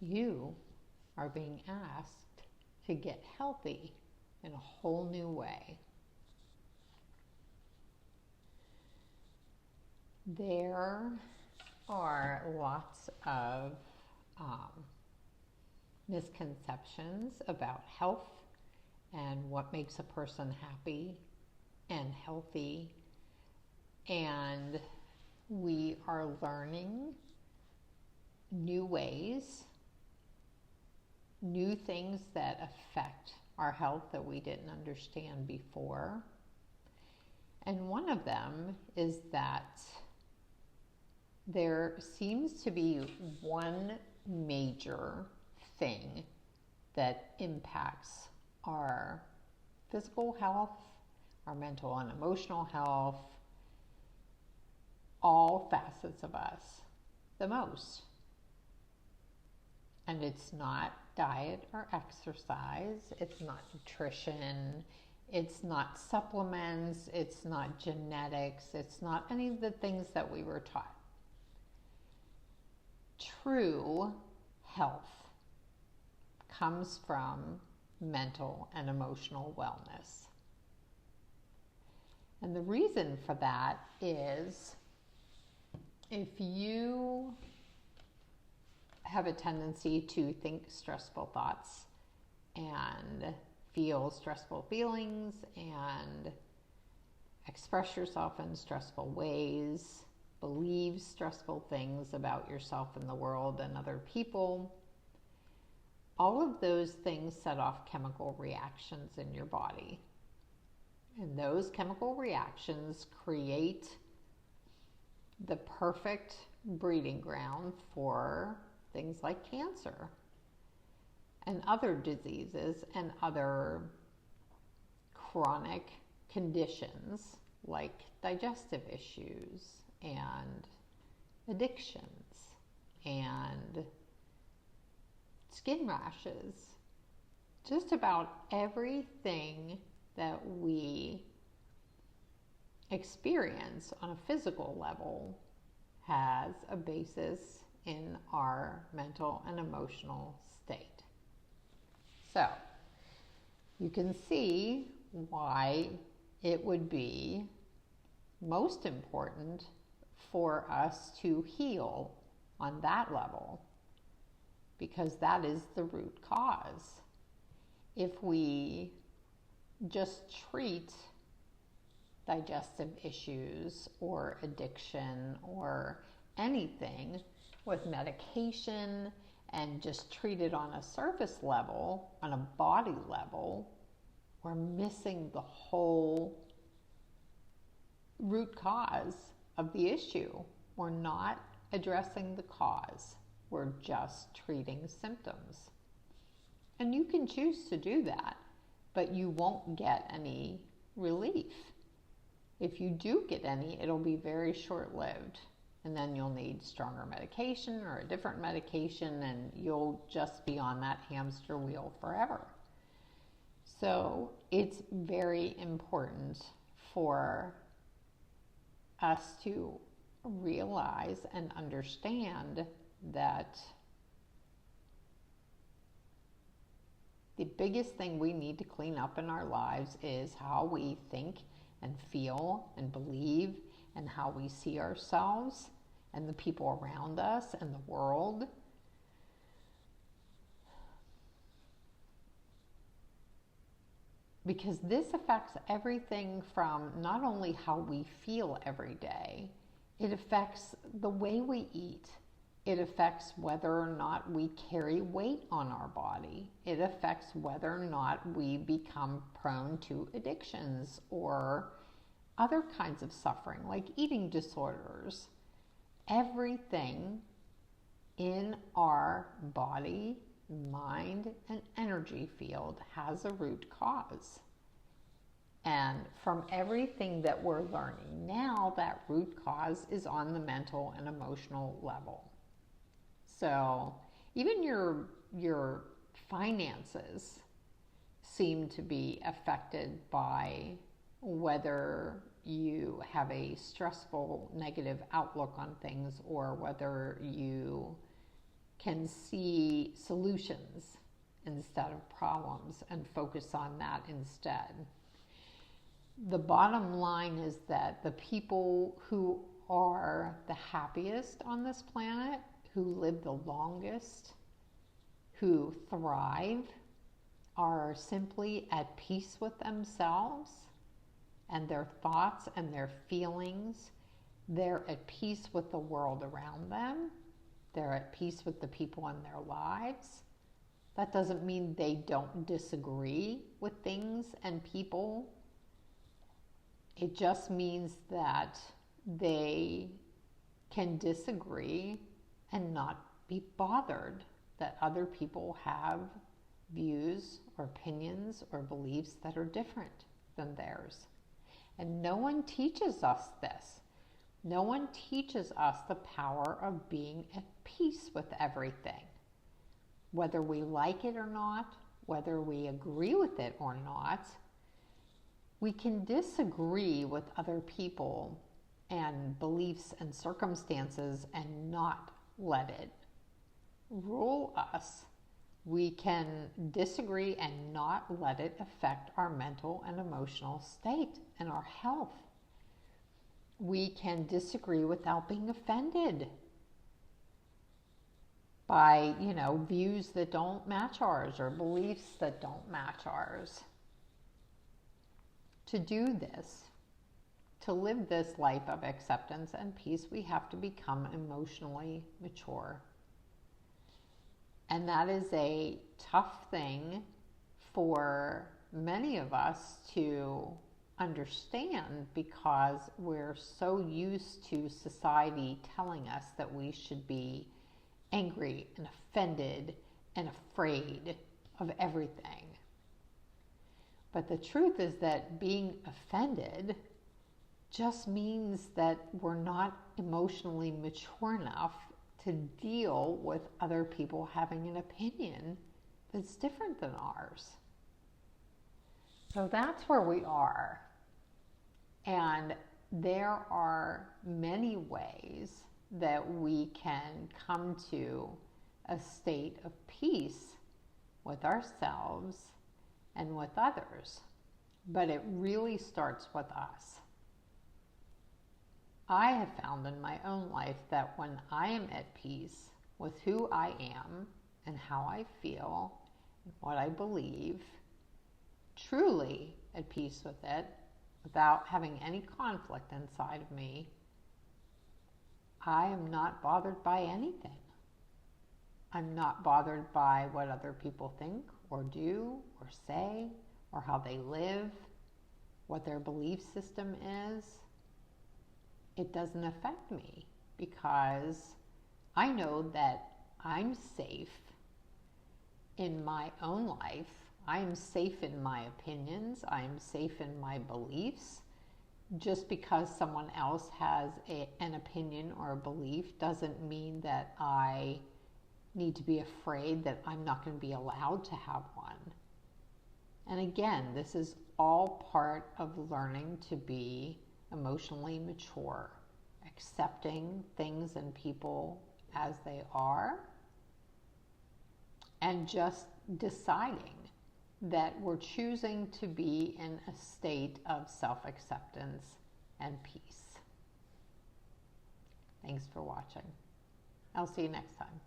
You are being asked to get healthy in a whole new way. There are lots of misconceptions about health and what makes a person happy and healthy. And we are learning new ways, new things that affect our health that we didn't understand before. And one of them is that there seems to be one major thing that impacts our physical health, our mental and emotional health, all facets of us the most. And it's not diet or exercise, it's not nutrition, it's not supplements, it's not genetics, it's not any of the things that we were taught. True health comes from mental and emotional wellness. And the reason for that is if you have a tendency to think stressful thoughts and feel stressful feelings and express yourself in stressful ways, believe stressful things about yourself and the world and other people, all of those things set off chemical reactions in your body. And those chemical reactions create the perfect breeding ground for things like cancer and other diseases and other chronic conditions like digestive issues and addictions and skin rashes. Just about everything that we experience on a physical level has a basis in our mental and emotional state. So, you can see why it would be most important for us to heal on that level, because that is the root cause. If we just treat digestive issues or addiction or anything with medication and just treat it on a surface level, on a body level, we're missing the whole root cause of the issue. We're not addressing the cause. We're just treating symptoms. And you can choose to do that, but you won't get any relief. If you do get any, it'll be very short-lived. And then you'll need stronger medication or a different medication, and you'll just be on that hamster wheel forever. So it's very important for us to realize and understand that the biggest thing we need to clean up in our lives is how we think and feel and believe, and how we see ourselves and the people around us and the world. Because this affects everything from not only how we feel every day, it affects the way we eat. It affects whether or not we carry weight on our body. It affects whether or not we become prone to addictions or other kinds of suffering, like eating disorders. Everything in our body, mind, and energy field has a root cause. And from everything that we're learning now, that root cause is on the mental and emotional level. So even your finances seem to be affected by whether you have a stressful, negative outlook on things, or whether you can see solutions instead of problems and focus on that instead. The bottom line is that the people who are the happiest on this planet, who live the longest, who thrive, are simply at peace with themselves and their thoughts and their feelings. They're at peace with the world around them. They're at peace with the people in their lives. That doesn't mean they don't disagree with things and people. It just means that they can disagree and not be bothered that other people have views or opinions or beliefs that are different than theirs. And no one teaches us this. No one teaches us the power of being at peace with everything. Whether we like it or not, whether we agree with it or not, we can disagree with other people and beliefs and circumstances and not let it rule us. We can disagree and not let it affect our mental and emotional state and our health. We can disagree without being offended by, views that don't match ours or beliefs that don't match ours. To do this, to live this life of acceptance and peace, we have to become emotionally mature. And that is a tough thing for many of us to understand, because we're so used to society telling us that we should be angry and offended and afraid of everything. But the truth is that being offended just means that we're not emotionally mature enough to deal with other people having an opinion that's different than ours. So that's where we are. And there are many ways that we can come to a state of peace with ourselves and with others. But it really starts with us. I have found in my own life that when I am at peace with who I am and how I feel and what I believe, truly at peace with it, without having any conflict inside of me, I am not bothered by anything. I'm not bothered by what other people think or do or say or how they live, what their belief system is. It doesn't affect me because I know that I'm safe in my own life. I'm safe in my opinions. I'm safe in my beliefs. Just because someone else has an opinion or a belief doesn't mean that I need to be afraid that I'm not going to be allowed to have one. And again, this is all part of learning to be emotionally mature, accepting things and people as they are, and just deciding that we're choosing to be in a state of self-acceptance and peace. Thanks for watching. I'll see you next time.